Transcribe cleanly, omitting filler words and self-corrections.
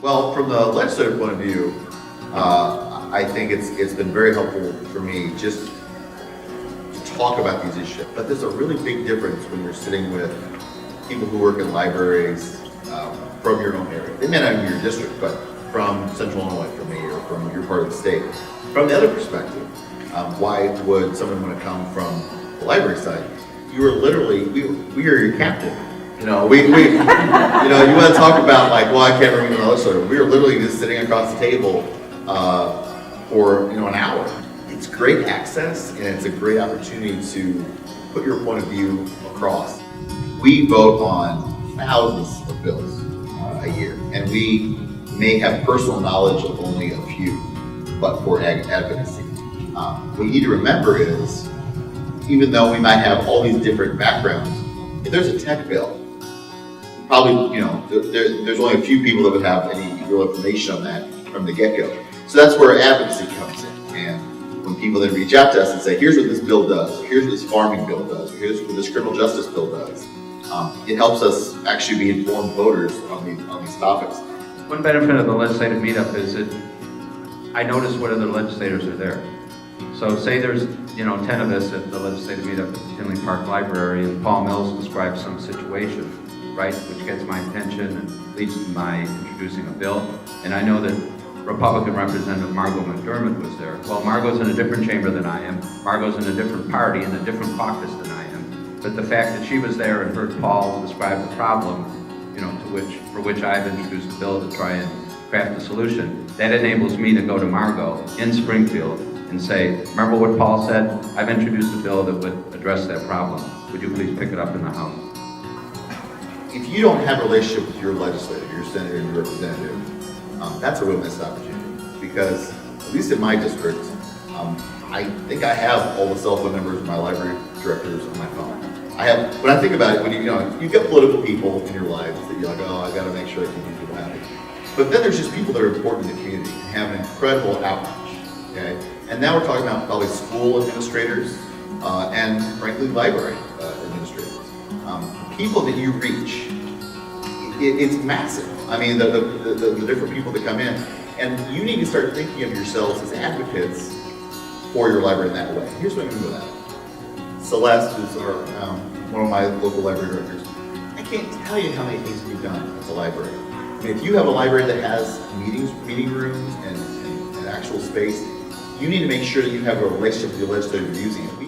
Well, from the legislative point of view, I think it's been very helpful for me just to talk about these issues. But there's a really big difference when you're sitting with people who work in libraries from your own area. They may not be your district, but from Central Illinois, from me, or from your part of the state. From the other perspective, why would someone want to come from the library side? You are literally, we are your captain. You know, you want to talk about like, well, I can't remember the legislator. We are literally just sitting across the table for an hour. It's great access, and it's a great opportunity to put your point of view across. We vote on thousands of bills a year, and we may have personal knowledge of only a few, but for advocacy. What you need to remember is, even though we might have all these different backgrounds, if there's a tech bill, probably, there's only a few people that would have any real information on that from the get-go. So that's where advocacy comes in. And when people then reach out to us and say, here's what this bill does, or here's what this farming bill does, or here's what this criminal justice bill does, it helps us actually be informed voters on these topics. One benefit of the legislative meetup is that I notice what other legislators are there. So say there's 10 of us at the legislative meetup at the Tinley Park Library, and Paul Mills describes some situation, right, which gets my attention and leads to my introducing a bill. And I know that Republican Representative Margot McDermott was there. Well, Margot's in a different chamber than I am. Margot's in a different party, in a different caucus than I am. But the fact that she was there and heard Paul describe the problem, for which I've introduced a bill to try and craft a solution, that enables me to go to Margot in Springfield and say, remember what Paul said? I've introduced a bill that would address that problem. Would you please pick it up in the House? If you don't have a relationship with your legislator, your senator, and your representative, that's a real missed opportunity. Because, at least in my district, I think I have all the cell phone numbers of my library directors on my phone. When I think about it, when you've got political people in your lives that you're like, oh, I got to make sure I keep these people happy. But then there's just people that are important in the community and have an incredible outreach. Okay, and now we're talking about probably school administrators and, frankly, library administrators. People that you reach, it's massive. I mean, the different people that come in, and you need to start thinking of yourselves as advocates for your library in that way. Here's what I mean by that. Celeste, who's one of my local library directors, I can't tell you how many things we've done at the library. I mean, if you have a library that has meeting rooms and actual space, you need to make sure that you have a relationship with your legislator using it.